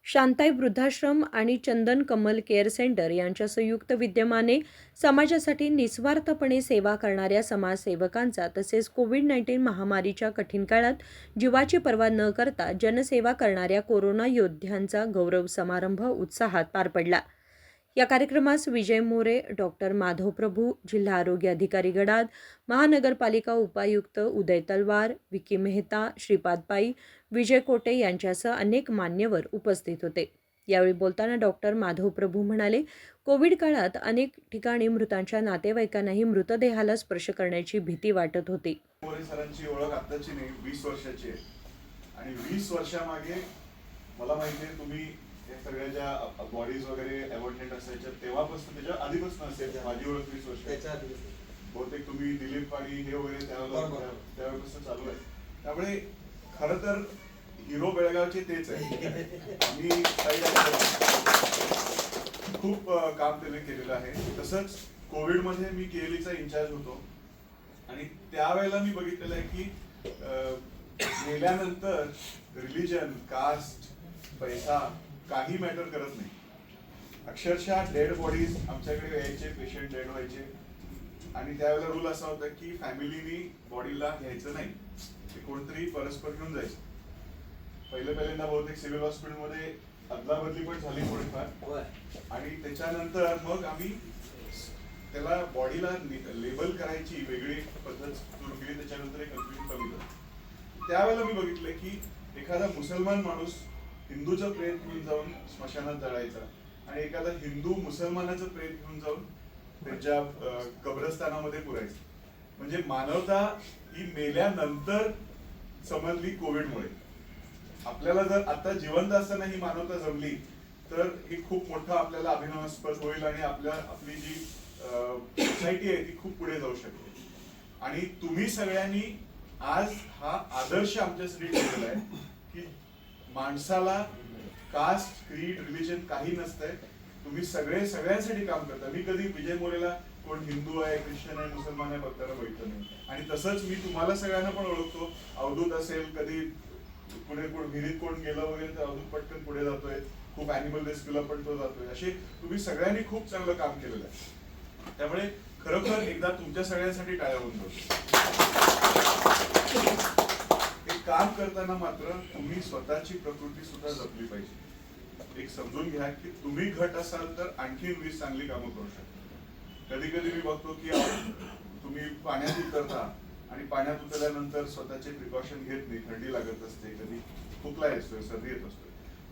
शांताई वृद्धाश्रम आणि चंदन Kamal care centre यांच्या संयुक्त विद्यमाने समाजासाठी निस्वार्थपणे सेवा करणाऱ्या समाजसेवकांचा तसेच कोविड-19 महामारीच्या कठीण काळात जीवाची पर्वा न करता जनसेवा करणाऱ्या कोरोना योद्ध्यांचा गौरव समारंभ उत्साहात पार पडला. या कार्यक्रमास विजय मोरे, डॉक्टर माधव प्रभू, जिल्हा आरोग्य अधिकारी गडाद, महानगरपालिका उपायुक्त उदय तलवार, विकी मेहता, श्रीपाद पाई, विजय कोटे यांच्यासह अनेक मान्यवर उपस्थित होते. यावेळी बोलताना डॉक्टर माधव प्रभू म्हणाले, कोविड काळात अनेक ठिकाणी मृतांच्या नातेवाईकांनाही मृतदेहाला स्पर्श करण्याची भीती वाटत होती. मोरे सरांची ओळख आत्ताची नाही, 20 वर्षाची आहे. आणि 20 वर्षामागे मला माहिती आहे तुम्ही या सगळ्या ज्या बॉडीज वगैरे अवॉर्डेड असायच्या तेव्हापासून त्याच्या आधीपासून असेल. माझी ओळख 20 वर्षाच्या बहुतेक तुम्ही दिलीप आणि हे वगैरे त्यावेळेपासून चालू आहे. त्यामुळे खरं तर हिरो बेळगावचे तेच आहे. आम्ही खूप काम त्याने केलेलं आहे. तसंच कोविडमध्ये मी केएलईचा इन्चार्ज होतो आणि त्यावेळेला मी बघितलेलं आहे की गेल्यानंतर रिलिजन, कास्ट, पैसा काही मॅटर करत नाही. अक्षरशः डेड बॉडीज आमच्याकडे यायचे, पेशंट डेड व्हायचे आणि त्यावेळेला रूल असा होता की फॅमिलीनी बॉडीला घ्यायचं नाही, ते कोणतरी परस्पर घेऊन जायचं. पहिल्यांदा बहुतेक सिव्हिल हॉस्पिटलमध्ये अदलाबदली पण झाली थोडीफार आणि त्याच्यानंतर मग आम्ही त्याला बॉडीला लेबल करायची वेगळी पद्धत सुरू केली. त्याच्यानंतर एक कन्फ्युजन कमी झालं. त्यावेळेला मी बघितलं की एखादा मुसलमान माणूस हिंदूचं प्रेत घेऊन जाऊन स्मशानात जळायचा आणि एखादा हिंदू मुसलमानाचं प्रेत घेऊन जाऊन त्यांच्या कब्रस्तानामध्ये पुरायचं. म्हणजे मानवता ही मेल्यानंतर समजली कोविडमुळे. आपल्याला जर आता जिवंत असताना ही मानवता जमली तर ही खूप मोठं आपल्याला अभिनवास्पद होईल आणि आपली जी सोसायटी आहे ती खूप पुढे जाऊ शकते. आणि तुम्ही सगळ्यांनी आज हा आदर्श आमच्यासाठी ठेवलेला आहे की माणसाला कास्ट, क्रीड, रिलिजन काही नसतंय. तुम्ही सगळ्यांसाठी काम करता. मी कधी विजय मोरेला कोण हिंदू आहे, ख्रिश्चन आहे, मुसलमान आहे बघताना बघितलं नाही. आणि तसंच मी तुम्हाला सगळ्यांना पण ओळखतो. अवधूत असेल, कधी पुढे विहिरीत कोण गेलं वगैरे तर अवधूत पटकन पुढे जातोय. खूप अॅनिमल रेस्क्यूला पण तो जातोय. असे तुम्ही सगळ्यांनी खूप चांगलं काम केलेलं आहे. त्यामुळे खरोखर एकदा तुमच्या सगळ्यांसाठी टाळ्या होऊन जातो. हे काम करताना मात्र तुम्ही स्वतःची प्रकृती सुद्धा जपली पाहिजे. एक समजून घ्या की तुम्ही घट असाल तर आणखी 20 चांगली कामं करू शकता. कधी कधी मी बघतो की तुम्ही पाण्यात उतरता आणि पाण्यात उतरल्यानंतर स्वतःचे प्रिकॉशन घेत नाही. थंडी लागत असते, कधी खोकला येतोय, सर्दी येत असतो.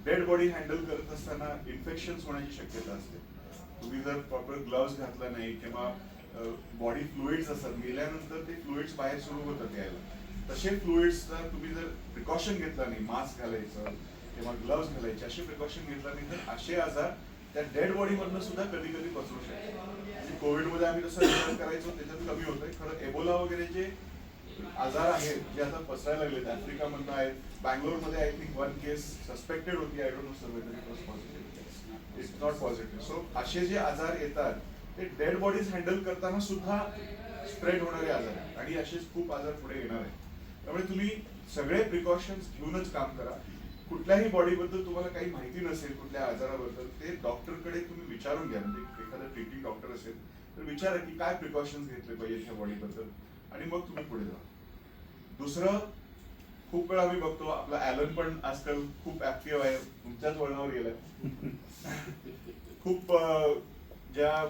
डेड बॉडी हँडल करत असताना इन्फेक्शन होण्याची शक्यता असते. तुम्ही जर प्रॉपर ग्लव्स घातला नाही किंवा बॉडी फ्लुइड्स असतात, मेल्यानंतर ते फ्लुइड्स बाहेर सुरू होतात यायला. तसे फ्लुइड्सचा तुम्ही जर प्रिकॉशन घेतला नाही, मास्क घालायचं किंवा ग्लव्स घालायचे, असे प्रिकॉशन घेतला नाही तर असे आजार त्या डेड बॉडी मधनं सुद्धा कधी कधी पसरू शकतात. कोविडमध्ये आम्ही तसं विचार करायचो, त्याच्यात कमी होतंय. खरं एबोला वगैरे जे आजार आहेत जे आता पसरायला लागलेत, आफ्रिकामधनं आहेत. बँगलोरमध्ये आय थिंक 1 केस सस्पेक्टेड होती. I don't know sir whether it was positive. It's not positive. So असे जे आजार येतात ते डेड बॉडीज हँडल करताना सुद्धा स्प्रेड होणारे आजार आहेत आणि असेच खूप आजार पुढे येणार आहेत. त्यामुळे तुम्ही सगळे प्रिकॉशन्स घेऊनच काम करा. कुठल्याही बॉडीबद्दल तुम्हाला काही माहिती नसेल, कुठल्या आजाराबद्दल, ते डॉक्टरकडे तुम्ही विचारून घ्या. म्हणजे एखादा ट्रीटिंग डॉक्टर असेल तर विचारा की काय प्रिकॉशन्स घेतले पाहिजे ह्या बॉडीबद्दल आणि मग तुम्ही पुढे जा. दुसरं, खूप वेळा आम्ही बघतो आपला ॲलन पण आजकाल खूप ऍक्टिव्ह आहे, तुमच्याच वळणावर गेलाय. खूप ज्या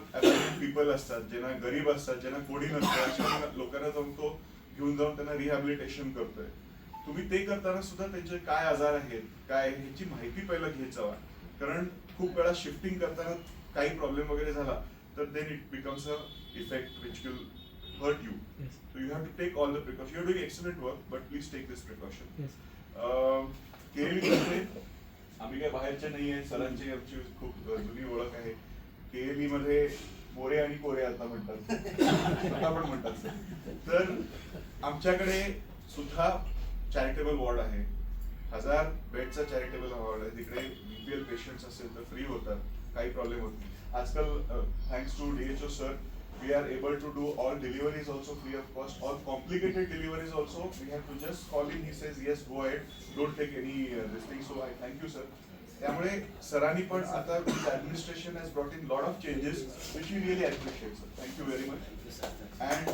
पीपल असतात, ज्यांना गरीब असतात, ज्यांना कोणी नसतं, अशा लोकांना जाऊन तो घेऊन जाऊन त्यांना रिहॅबिलिटेशन करतोय. तुम्ही ते करताना सुद्धा त्यांचे काय आजार आहेत, काय ह्याची माहिती पहिला घेत जावा. कारण खूप वेळा शिफ्टिंग करताना काही प्रॉब्लेम वगैरे झाला तर then it becomes a effect which will hurt you. Yes. So you have to take all the precautions. You are doing excellent work, but please take this precaution. Yes. KLE आम्ही काय बाहेरचे नाहीये. सरांची आमची खूप जुनी ओळख आहे. केएलई मध्ये मोरे आणि कोरे आता म्हणतात, आता पण म्हणतात. तर आमच्याकडे सुद्धा चॅरिटेबल वॉर्ड आहे. 1000 बेडचा चॅरिटेबल वॉर्ड आहे. तिकडे बीपीएल पेशंट्स असेल तर फ्री होतात, काही प्रॉब्लेम होत नाही. आजकाल thanks to DHO sir we are able to do all deliveries also free of cost. All complicated deliveries also we have to just call him. He says yes, go ahead, don't take any this thing. So I thank you sir. त्यामुळे सरांनी पण आता administration has brought in lot of changes which you really appreciate sir. Thank you very much. And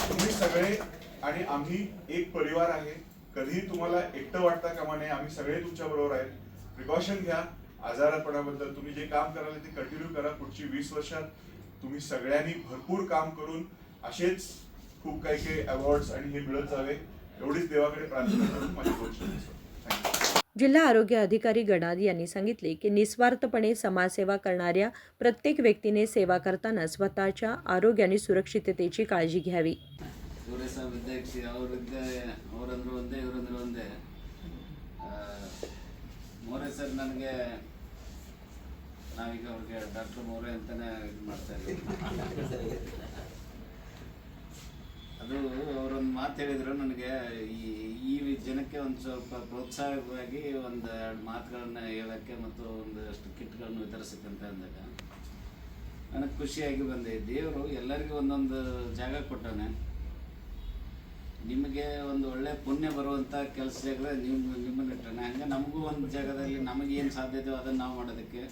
तुम्ही सगळे आणि आम्ही एक परिवार आहे. कधीही तुम्हाला एकटं वाटता कामा नये. आम्ही सगळे तुमच्या बरोबर आहेत. प्रिकॉशन घ्या. आजारपणाबद्दल तुम्ही जे काम कराल ते कंटिन्यू करा. पुढची 20 वर्षात तुम्ही सगळ्यांनी भरपूर काम करून असेच खूप काही अवॉर्ड्स आणि हे मिळत जावे एवढीच देवाकडे प्रार्थना करून माझी गोष्ट. थँक्यू. जिल्हा आरोग्य अधिकारी गणाद यांनी सांगितले की निस्वार्थपणे समाजसेवा करणाऱ्या प्रत्येक व्यक्तीने सेवा करताना स्वतःच्या आरोग्य आणि सुरक्षिततेची काळजी घ्यावी. ಇವರೇ ಸಹ ವಿದ್ಯಾರ್ಥಿ ಅವರಂದ್ರು ಒಂದೇ ಇವರಂದ್ರು ಒಂದೇ. ಮೋರೆ ಸರ್ ನನಗೆ ನಾವೀಗ ಅವ್ರಿಗೆ ಡಾಕ್ಟರ್ ಮೋರೆ ಅಂತಾನೆ ಇದು ಮಾಡ್ತಾ ಇದ್ದೀವಿ. ಅದು ಅವರೊಂದು ಮಾತು ಹೇಳಿದ್ರು ನನಗೆ, ಈ ಜನಕ್ಕೆ ಒಂದು ಸ್ವಲ್ಪ ಪ್ರೋತ್ಸಾಹವಾಗಿ ಒಂದು ಎರಡು ಮಾತುಗಳನ್ನ ಹೇಳೋಕ್ಕೆ ಮತ್ತು ಒಂದಷ್ಟು ಕಿಟ್ಗಳನ್ನು ವಿತರಿಸಕ್ಕಂತ ಅಂದಾಗ ನನಗೆ ಖುಷಿಯಾಗಿ ಬಂದೆ. ದೇವರು ಎಲ್ಲರಿಗೂ ಒಂದೊಂದು ಜಾಗ ಕೊಟ್ಟಾನೆ. ನಿಮಗೆ ಒಂದು ಒಳ್ಳೆ ಪುಣ್ಯ ಬರುವಂಥ ಕೆಲಸ ಜಾಗ ನಿಮ್ಮನ್ನು ಇಟ್ಟಾನೆ. ಹಂಗೆ ನಮಗೂ ಒಂದು ಜಾಗದಲ್ಲಿ ನಮಗೇನು ಸಾಧ್ಯತೆ ಅದನ್ನು ನಾವು ಮಾಡೋದಕ್ಕೆ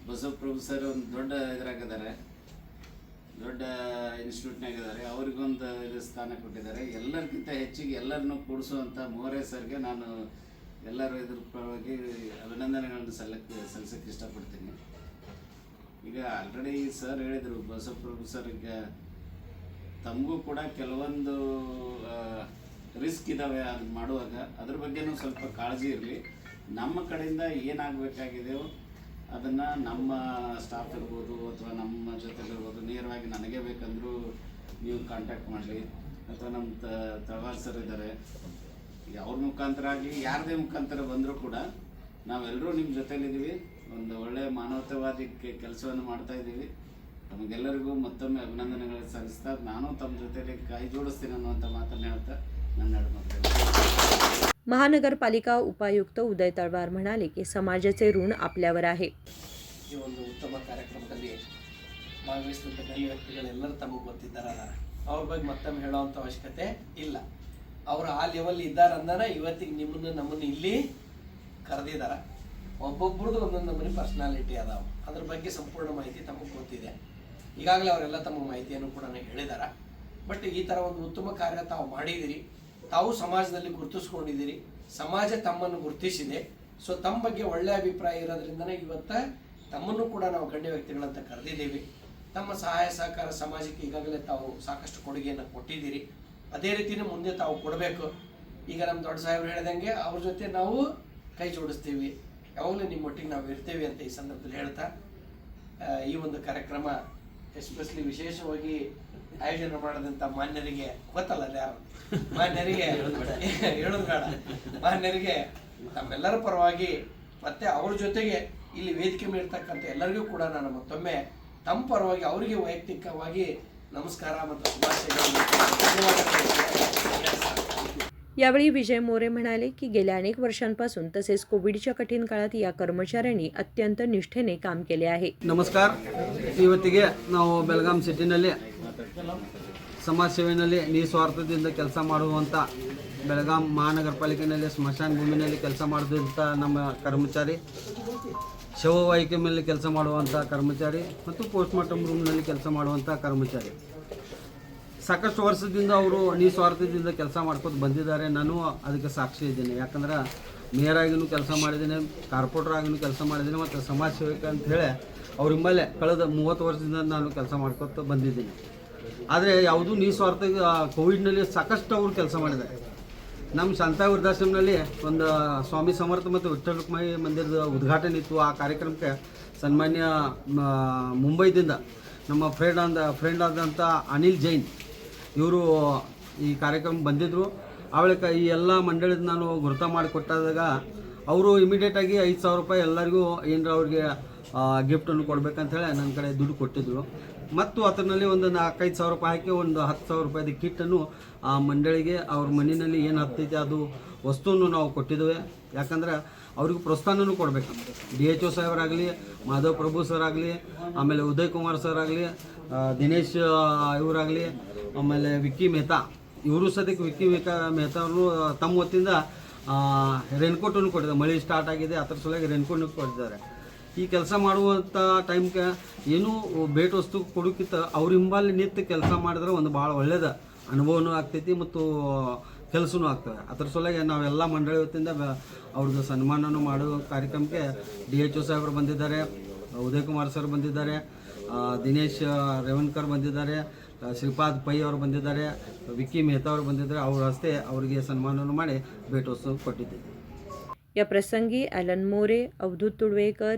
ಬಸವಪ್ರಭು ಸರ್ ಒಂದು ದೊಡ್ಡ ಇದರಾಗಿದ್ದಾರೆ, ದೊಡ್ಡ ಇನ್ಸ್ಟಿಟ್ಯೂಟ್ನಾಗಿದ್ದಾರೆ. ಅವ್ರಿಗೊಂದು ಇದು ಸ್ಥಾನ ಕೊಟ್ಟಿದ್ದಾರೆ. ಎಲ್ಲರಿಗಿಂತ ಹೆಚ್ಚಿಗೆ ಎಲ್ಲರನ್ನೂ ಕೂಡಿಸುವಂಥ ಮೋರೆ ಸರ್ಗೆ ನಾನು ಎಲ್ಲರೂ ಇದ್ರ ಪರವಾಗಿ ಅಭಿನಂದನೆಗಳನ್ನು ಸಲ್ಲಿಸಕ್ಕೆ ಇಷ್ಟಪಡ್ತೀನಿ. ಈಗ ಆಲ್ರೆಡಿ ಸರ್ ಹೇಳಿದರು, ಬಸವಪ್ರಭು ಸರ್ ಈಗ ತಮಗೂ ಕೂಡ ಕೆಲವೊಂದು ರಿಸ್ಕ್ ಇದ್ದಾವೆ ಅದು ಮಾಡುವಾಗ. ಅದ್ರ ಬಗ್ಗೆನೂ ಸ್ವಲ್ಪ ಕಾಳಜಿ ಇರಲಿ. ನಮ್ಮ ಕಡೆಯಿಂದ ಏನಾಗಬೇಕಾಗಿದೆಯೋ ಅದನ್ನು ನಮ್ಮ ಸ್ಟಾಫ್ ಇರ್ಬೋದು ಅಥವಾ ನಮ್ಮ ಜೊತೆಲಿರ್ಬೋದು ನೇರವಾಗಿ ನನಗೆ ಬೇಕಂದ್ರೂ ನೀವು ಕಾಂಟ್ಯಾಕ್ಟ್ ಮಾಡಲಿ, ಅಥವಾ ನಮ್ಮ ತಳವಾರ್ ಸರ್ ಇದ್ದಾರೆ, ಅವ್ರ ಮುಖಾಂತರ ಆಗಲಿ ಯಾರದೇ ಮುಖಾಂತರ ಬಂದರೂ ಕೂಡ ನಾವೆಲ್ಲರೂ ನಿಮ್ಮ ಜೊತೆಲಿದ್ದೀವಿ. ಒಂದು ಒಳ್ಳೆಯ ಮಾನವತಾವಾದಿ ಕೆಲಸವನ್ನು ಮಾಡ್ತಾ ಇದ್ದೀವಿ. ತಮಗೆಲ್ಲರಿಗೂ ಮತ್ತೊಮ್ಮೆ ಅಭಿನಂದನೆಗಳು ಸಲ್ಲಿಸ್ತಾ ನಾನು ತಮ್ಮ ಜೊತೆಲಿ ಕೈ ಜೋಡಿಸ್ತೀನಿ ಅನ್ನುವಂಥ ಮಾತನ್ನು ಹೇಳ್ತಾ ನನ್ನ ಎರಡು ಮಾತು. महानगरपालिका उपायुक्त उदय तळवार म्हणाले की समाजाचे ऋण आपल्यावर आहे. ಈ ಒಂದು ಉತ್ತಮ ಕಾರ್ಯಕ್ರಮದಲ್ಲಿ ಭಾಗವಹಿಸಿದಂಥ ಗಣ್ಯ ವ್ಯಕ್ತಿಗಳೆಲ್ಲರೂ ತಮಗೆ ಗೊತ್ತಿದ್ದಾರೆ. ಅವ್ರ ಬಗ್ಗೆ ಮತ್ತೊಮ್ಮೆ ಹೇಳೋವಂಥ ಅವಶ್ಯಕತೆ ಇಲ್ಲ. ಅವರು ಆ ಲೆವೆಲ್ ಇದ್ದಾರೆ ಅಂದಾನೆ ಇವತ್ತಿಗೆ ನಮ್ಮನ್ನು ಇಲ್ಲಿ ಕರೆದಿದ್ದಾರೆ. ಒಬ್ಬೊಬ್ರದ್ದು ಒಂದೊಂದು ನಮ್ಮನೆ ಪರ್ಸನಾಲಿಟಿ ಅದಾವೆ. ಅದ್ರ ಬಗ್ಗೆ ಸಂಪೂರ್ಣ ಮಾಹಿತಿ ತಮಗೆ ಗೊತ್ತಿದೆ. ಈಗಾಗಲೇ ಅವರೆಲ್ಲ ತಮ್ಮ ಮಾಹಿತಿಯನ್ನು ಕೂಡ ಹೇಳಿದ್ದಾರೆ. ಬಟ್ ಈ ಥರ ಒಂದು ಉತ್ತಮ ಕಾರ್ಯ ತಾವು ಮಾಡಿದಿರಿ, ತಾವು ಸಮಾಜದಲ್ಲಿ ಗುರುತಿಸ್ಕೊಂಡಿದ್ದೀರಿ, ಸಮಾಜ ತಮ್ಮನ್ನು ಗುರುತಿಸಿದೆ. ಸೊ ತಮ್ಮ ಬಗ್ಗೆ ಒಳ್ಳೆಯ ಅಭಿಪ್ರಾಯ ಇರೋದ್ರಿಂದನೇ ಇವತ್ತು ತಮ್ಮನ್ನು ಕೂಡ ನಾವು ಗಣ್ಯ ವ್ಯಕ್ತಿಗಳಂತ ಕರೆದಿದ್ದೀವಿ. ತಮ್ಮ ಸಹಾಯ ಸಹಕಾರ ಸಮಾಜಕ್ಕೆ ಈಗಾಗಲೇ ತಾವು ಸಾಕಷ್ಟು ಕೊಡುಗೆಯನ್ನು ಕೊಟ್ಟಿದ್ದೀರಿ. ಅದೇ ರೀತಿಯೇ ಮುಂದೆ ತಾವು ಕೊಡಬೇಕು. ಈಗ ನಮ್ಮ ದೊಡ್ಡ ಸಾಹೇಬರು ಹೇಳಿದಂಗೆ ಅವ್ರ ಜೊತೆ ನಾವು ಕೈ ಜೋಡಿಸ್ತೀವಿ, ಯಾವಾಗಲೂ ನಿಮ್ಮೊಟ್ಟಿಗೆ ನಾವು ಇರ್ತೀವಿ ಅಂತ ಈ ಸಂದರ್ಭದಲ್ಲಿ ಹೇಳ್ತಾ ಈ ಒಂದು ಕಾರ್ಯಕ್ರಮ ಎಸ್ಪೆಷಲಿ ವಿಶೇಷವಾಗಿ ಆಯೋಜನೆ ಮಾಡಿದಂಥ ಮಾನ್ಯರಿಗೆ ಗೊತ್ತಲ್ಲ ಯಾರು ಮಾನ್ಯರಿಗೆ ಹೇಳೋದು ಬೇಡ, ಮಾನ್ಯರಿಗೆ ತಮ್ಮೆಲ್ಲರ ಪರವಾಗಿ ಮತ್ತೆ ಅವ್ರ ಜೊತೆಗೆ ಇಲ್ಲಿ ವೇದಿಕೆ ಮೇಲಿರ್ತಕ್ಕಂಥ ಎಲ್ಲರಿಗೂ ಕೂಡ ನಾನು ಮತ್ತೊಮ್ಮೆ ತಮ್ಮ ಪರವಾಗಿ ಅವರಿಗೆ ವೈಯಕ್ತಿಕವಾಗಿ नमस्कार यावेळी विजय मोरे म्हणाले की गेल्या अनेक वर्षांपासून तसेच कोविडच्या कठीण काळात या कर्मचाऱ्यांनी अत्यंत निष्ठेने काम केले आहे. ನಮಸ್ಕಾರ. ಇವತ್ತಿಗೆ ನಾವು ಬೆಳಗಾಂ ಸಿಟಿನಲ್ಲಿ ಸಮಾಜ ಸೇವೆಯಲ್ಲಿ ನಿಸ್ವಾರ್ಥದಿಂದ ಕೆಲಸ ಮಾಡುವಂಥ ಬೆಳಗಾಂ ಮಹಾನಗರ ಪಾಲಿಕೆಯಲ್ಲಿ ಸ್ಮಶಾನ ಭೂಮಿನಲ್ಲಿ ಕೆಲಸ ಮಾಡುವಂಥ ನಮ್ಮ ಕರ್ಮಚಾರಿ, ಶವವಾಹಿಕೆ ಮೇಲೆ ಕೆಲಸ ಮಾಡುವಂಥ ಕರ್ಮಚಾರಿ ಮತ್ತು ಪೋಸ್ಟ್ಮಾರ್ಟಮ್ ರೂಮ್ನಲ್ಲಿ ಕೆಲಸ ಮಾಡುವಂಥ ಕರ್ಮಚಾರಿ ಸಾಕಷ್ಟು ವರ್ಷದಿಂದ ಅವರು ನಿಸ್ವಾರ್ಥದಿಂದ ಕೆಲಸ ಮಾಡ್ಕೊಂಡು ಬಂದಿದ್ದಾರೆ. ನಾನು ಅದಕ್ಕೆ ಸಾಕ್ಷಿ ಇದ್ದೀನಿ. ಯಾಕಂದ್ರೆ ಮೇಯರ್ ಆಗಿನೂ ಕೆಲಸ ಮಾಡಿದ್ದೀನಿ, ಕಾರ್ಪೊರೇಟರ್ ಆಗಿನೂ ಕೆಲಸ ಮಾಡಿದ್ದೀನಿ ಮತ್ತು ಸಮಾಜ ಸೇವಕ ಅಂತ ಹೇಳಿ ಅವ್ರ ಮೇಲೆ ಕಳೆದ 30 ವರ್ಷದಿಂದ ನಾನು ಕೆಲಸ ಮಾಡ್ಕೊತ ಬಂದಿದ್ದೀನಿ. ಆದರೆ ಯಾವುದೂ ನಿಸ್ವಾರ್ಥ ಕೋವಿಡ್ನಲ್ಲಿ ಸಾಕಷ್ಟು ಅವರು ಕೆಲಸ ಮಾಡಿದ್ದಾರೆ. ನಮ್ಮ ಶಾಂತಾ ವೃದ್ಧಾಶ್ರಮದಲ್ಲಿ ಒಂದು ಸ್ವಾಮಿ ಸಮರ್ಥ ಮತ್ತು ವಿಠ್ಠಲ ರುಕ್ಮಾಯಿ ಮಂದಿರದ ಉದ್ಘಾಟನೆ ಇತ್ತು. ಆ ಕಾರ್ಯಕ್ರಮಕ್ಕೆ ಸನ್ಮಾನ್ಯ ಮುಂಬೈದಿಂದ ನಮ್ಮ ಫ್ರೆಂಡ್ ಆದಂಥ ಅನಿಲ್ ಜೈನ್ ಇವರು ಈ ಕಾರ್ಯಕ್ರಮ ಬಂದಿದ್ದರು. ಅವಳಿಗೆ ಈ ಎಲ್ಲ ಮಂಡಳಿದ ನಾನು ಗುರುತ ಮಾಡಿಕೊಟ್ಟಾಗ ಅವರು ಇಮಿಡಿಯೇಟಾಗಿ 5,000 ರೂಪಾಯಿ ಎಲ್ಲರಿಗೂ ಏನರ ಅವ್ರಿಗೆ ಗಿಫ್ಟನ್ನು ಕೊಡಬೇಕಂತೇಳಿ ನನ್ನ ಕಡೆ ದುಡ್ಡು ಕೊಟ್ಟಿದ್ದರು. ಮತ್ತು ಅದರಲ್ಲಿ ಒಂದು 4-5 ಸಾವಿರ ರೂಪಾಯಿ ಹಾಕಿ ಒಂದು 10,000 ರೂಪಾಯಿದ ಕಿಟ್ಟನ್ನು ಆ ಮಂಡಳಿಗೆ ಅವ್ರ ಮನೆಯಲ್ಲಿ ಏನು ಹತ್ತೈತೆ ಅದು ವಸ್ತುವನ್ನು ನಾವು ಕೊಟ್ಟಿದ್ದೇವೆ. ಯಾಕಂದ್ರೆ ಅವ್ರಿಗೆ ಪ್ರೋತ್ಸಾಹನೂ ಕೊಡಬೇಕು. DHO ಸಾಹೇಬರಾಗಲಿ, ಮಾಧವ್ ಪ್ರಭು ಸರ್ ಆಗಲಿ, ಆಮೇಲೆ ಉದಯ್ ಕುಮಾರ್ ಸರ್ ಆಗಲಿ, ದಿನೇಶ್ ಇವರಾಗಲಿ, ಆಮೇಲೆ ವಿಕ್ಕಿ ಮೆಹ್ತಾ ಇವರು ಸದ್ಯಕ್ಕೆ ವಿಕ್ಕಿ ಮೆಹ್ತಾ ಅವರು ತಮ್ಮ ಹೊತ್ತಿಂದ ರೇನ್ಕೋಟನ್ನು ಕೊಟ್ಟಿದ್ದಾರೆ. ಮಳೆ ಸ್ಟಾರ್ಟ್ ಆಗಿದೆ, ಅದರ ಸಲುವಾಗಿ ರೇನ್ಕೋಟನ್ನು ಕೊಟ್ಟಿದ್ದಾರೆ. ಈ ಕೆಲಸ ಮಾಡುವಂಥ ಟೈಮ್ಗೆ ಏನೂ ಭೇಟ್ ವಸ್ತು ಕೊಡೋಕ್ಕಿಂತ ಅವ್ರ ಹಿಂಬಾಲಿ ನಿಂತು ಕೆಲಸ ಮಾಡಿದ್ರೆ ಒಂದು ಭಾಳ ಒಳ್ಳೇದು ಅನುಭವನೂ ಆಗ್ತೈತಿ ಮತ್ತು ಕೆಲಸನೂ ಆಗ್ತವೆ. ಅದರ ಸಲುವಾಗಿ ನಾವೆಲ್ಲ ಮಂಡಳಿ ವತಿಯಿಂದ ಅವ್ರದ್ದು ಸನ್ಮಾನನೂ ಮಾಡೋ ಕಾರ್ಯಕ್ರಮಕ್ಕೆ DHO ಸಾಹೇಬರು ಬಂದಿದ್ದಾರೆ, ಉದಯ್ ಕುಮಾರ್ ಸರ್ ಬಂದಿದ್ದಾರೆ, ದಿನೇಶ್ ರೇವಣ್ಕರ್ ಬಂದಿದ್ದಾರೆ, ಶ್ರೀಪಾದ್ ಪೈ ಅವರು ಬಂದಿದ್ದಾರೆ, ವಿಕ್ಕಿ ಮೆಹ್ತಾ ಅವರು ಬಂದಿದ್ದಾರೆ. ಅವ್ರ ಹಸ್ತೆ ಅವರಿಗೆ ಸನ್ಮಾನವನ್ನು ಮಾಡಿ भेट वस्तू ಕೊಟ್ಟಿದ್ದೇವೆ. या प्रसंगी ॲलन मोरे, अवधूत तुडवेकर,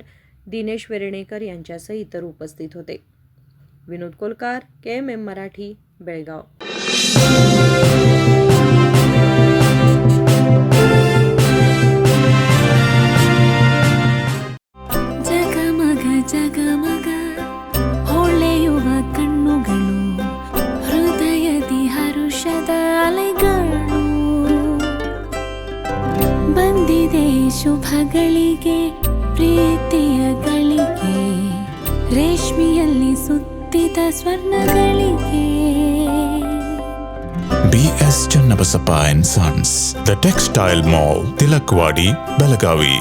दिनेश वेर्णेकर यांच्यासह इतर उपस्थित होते. विनोद कोलकार, KMM मराठी, बेळगाव. ಜಗಮಗ ಜಗಮಗ ಹೊಳೆಯುವ ಕಣ್ಣುಗಳು, ಹೃದಯದಿ ಹರುಷದ ಅಲೆಗಳು. ಬಂದಿದೆ ಶುಭಗಳಿಗೆ ಪ್ರೀತಿಯ ಗಳಿಗೆ, ರೇಷ್ಮೆಯಲ್ಲಿ ಸುತ್ತಿದ ಸ್ವರ್ಣಗಳಿಗೆ. BS Channabasappa and Sons, The Textile Mall, Tilakvadi, Belagavi.